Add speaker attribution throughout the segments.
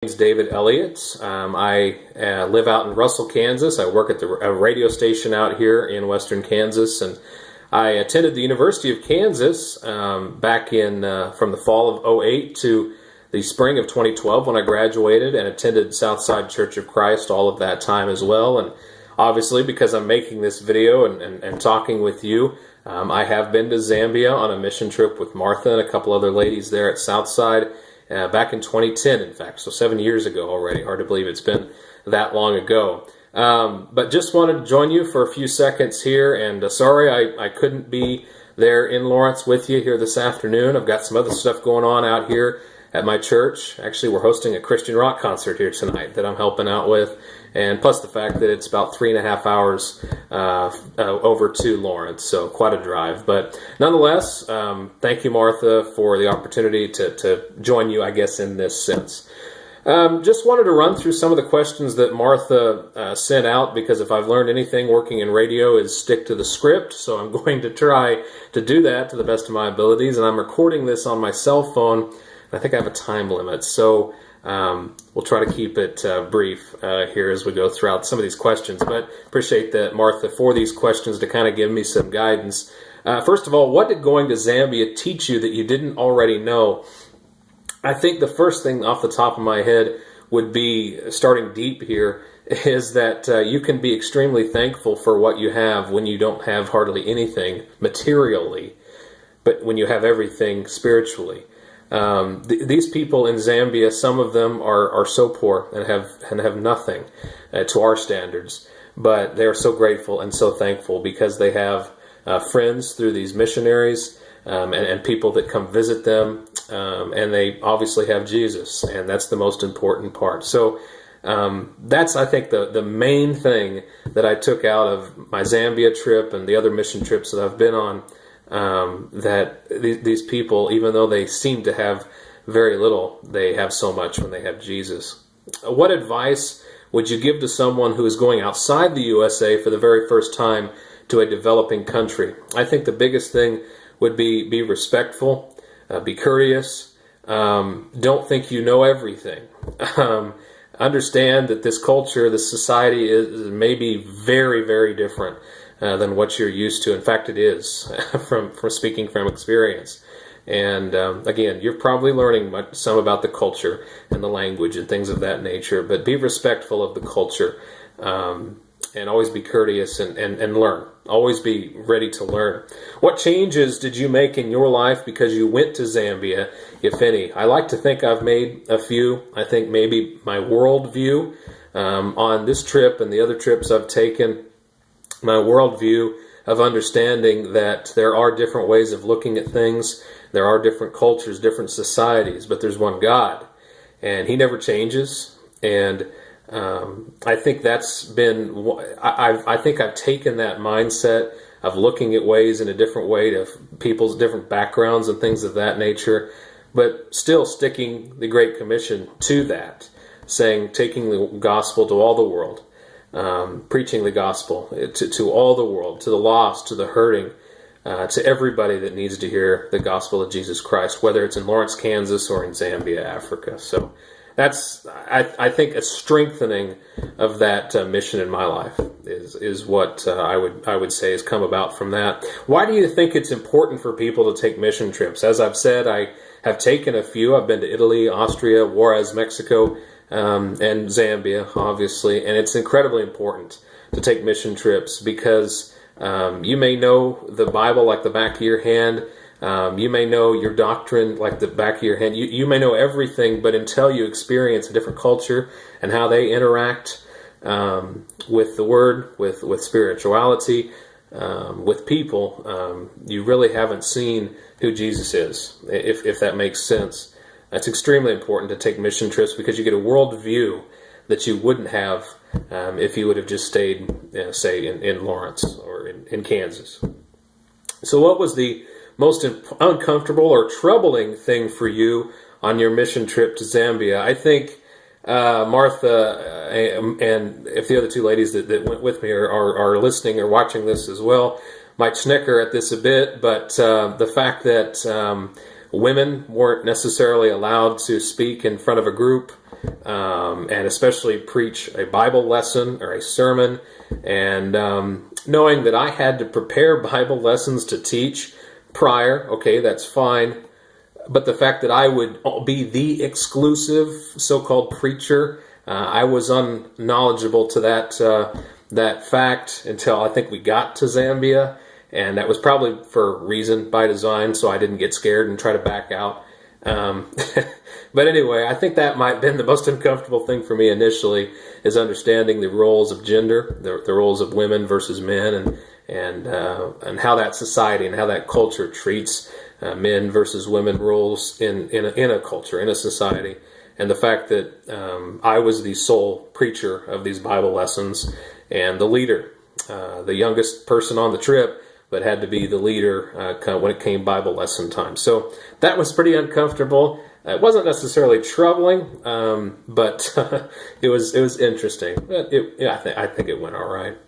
Speaker 1: Name's David Elliott. I live out in Russell, Kansas. I work at a radio station out here in western Kansas, and I attended the University of Kansas back in from the fall of '08 to the spring of 2012 when I graduated, and attended Southside Church of Christ all of that time as well. And obviously, because I'm making this video and talking with you, I have been to Zambia on a mission trip with Martha and a couple other ladies there at Southside. Back in 2010, in fact, so 7 years ago already. Hard to believe it's been that long ago. But just wanted to join you for a few seconds here, and sorry I couldn't be there in Lawrence with you here this afternoon. I've got some other stuff going on out here at my church. Actually, we're hosting a Christian rock concert here tonight that I'm helping out with, and plus the fact that it's about 3.5 hours over to Lawrence, so quite a drive. But nonetheless, thank you, Martha, for the opportunity to join you, I guess, in this sense. Just wanted to run through some of the questions that Martha sent out, because if I've learned anything working in radio is stick to the script, so I'm going to try to do that to the best of my abilities, and I'm recording this on my cell phone. I think I have a time limit, so we'll try to keep it brief here as we go throughout some of these questions. But appreciate that, Martha, for these questions to kind of give me some guidance. First of all, what did going to Zambia teach you that you didn't already know? I think the first thing off the top of my head would be, starting deep here, is that you can be extremely thankful for what you have when you don't have hardly anything materially, but when you have everything spiritually. These people in Zambia, some of them are so poor and have nothing to our standards, but they are so grateful and so thankful because they have friends through these missionaries and people that come visit them, and they obviously have Jesus, and that's the most important part. So that's, I think, the main thing that I took out of my Zambia trip and the other mission trips that I've been on. That these people, even though they seem to have very little, they have so much when they have Jesus. What advice would you give to someone who is going outside the USA for the very first time to a developing country? I think the biggest thing would be respectful, be courteous, don't think you know everything. Understand that this culture, this society is maybe very, very different than what you're used to. In fact, it is, from speaking from experience. And again, you're probably learning some about the culture and the language and things of that nature, but be respectful of the culture, and always be courteous and learn. Always be ready to learn. What changes did you make in your life because you went to Zambia, if any? I like to think I've made a few. I think maybe my worldview on this trip and the other trips I've taken, my worldview of understanding that there are different ways of looking at things, there are different cultures, different societies, but there's one God, and He never changes. And I think that's been, I think I've taken that mindset of looking at ways in a different way to people's different backgrounds and things of that nature, but still sticking the Great Commission to that, saying, taking the gospel to all the world. Preaching the gospel to all the world, to the lost, to the hurting, to everybody that needs to hear the gospel of Jesus Christ, whether it's in Lawrence, Kansas, or in Zambia, Africa. So that's, I think, a strengthening of that mission in my life is what I would say has come about from that. Why do you think it's important for people to take mission trips? As I've said, I have taken a few. I've been to Italy, Austria, Juarez, Mexico, and Zambia, obviously, and it's incredibly important to take mission trips because you may know the Bible like the back of your hand, you may know your doctrine like the back of your hand, you may know everything, but until you experience a different culture and how they interact with the Word, with spirituality, with people, you really haven't seen who Jesus is, if that makes sense. It's extremely important to take mission trips because you get a world view that you wouldn't have if you would have just stayed, say, in Lawrence or in Kansas. So what was the most uncomfortable or troubling thing for you on your mission trip to Zambia? I think Martha and if the other two ladies that went with me are listening or watching this as well might snicker at this a bit, but the fact that women weren't necessarily allowed to speak in front of a group and especially preach a Bible lesson or a sermon. And knowing that I had to prepare Bible lessons to teach prior, okay, that's fine. But the fact that I would be the exclusive so-called preacher, I was unknowledgeable to that fact until I think we got to Zambia. And that was probably for a reason by design, so I didn't get scared and try to back out. But anyway, I think that might have been the most uncomfortable thing for me initially, is understanding the roles of gender, the roles of women versus men, and how that society and how that culture treats men versus women roles in a culture, in a society. And the fact that I was the sole preacher of these Bible lessons and the leader, the youngest person on the trip, but had to be the leader when it came Bible lesson time. So that was pretty uncomfortable. It wasn't necessarily troubling, but it was interesting. I think it went all right.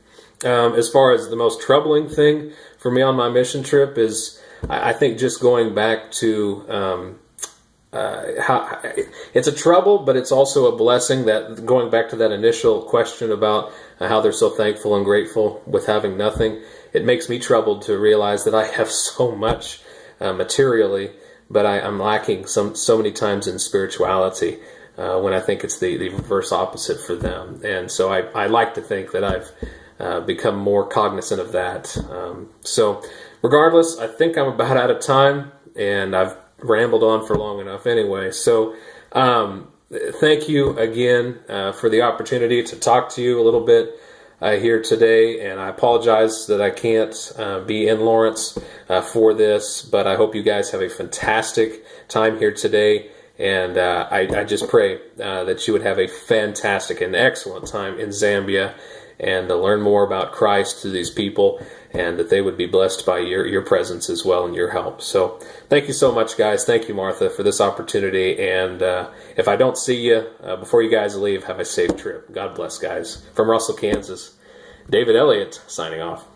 Speaker 1: As far as the most troubling thing for me on my mission trip is, I think just going back to how it's a trouble, but it's also a blessing. That going back to that initial question about how they're so thankful and grateful with having nothing, it makes me troubled to realize that I have so much materially, but I'm lacking so many times in spirituality when I think it's the reverse opposite for them. And so I like to think that I've become more cognizant of that. So regardless, I think I'm about out of time, and I've rambled on for long enough anyway. So thank you again for the opportunity to talk to you a little bit here today, and I apologize that I can't be in Lawrence for this, but I hope you guys have a fantastic time here today, and I just pray that you would have a fantastic and excellent time in Zambia, and to learn more about Christ to these people, and that they would be blessed by your presence as well and your help. So thank you so much, guys. Thank you, Martha, for this opportunity. And if I don't see you before you guys leave, have a safe trip. God bless, guys. From Russell, Kansas, David Elliott signing off.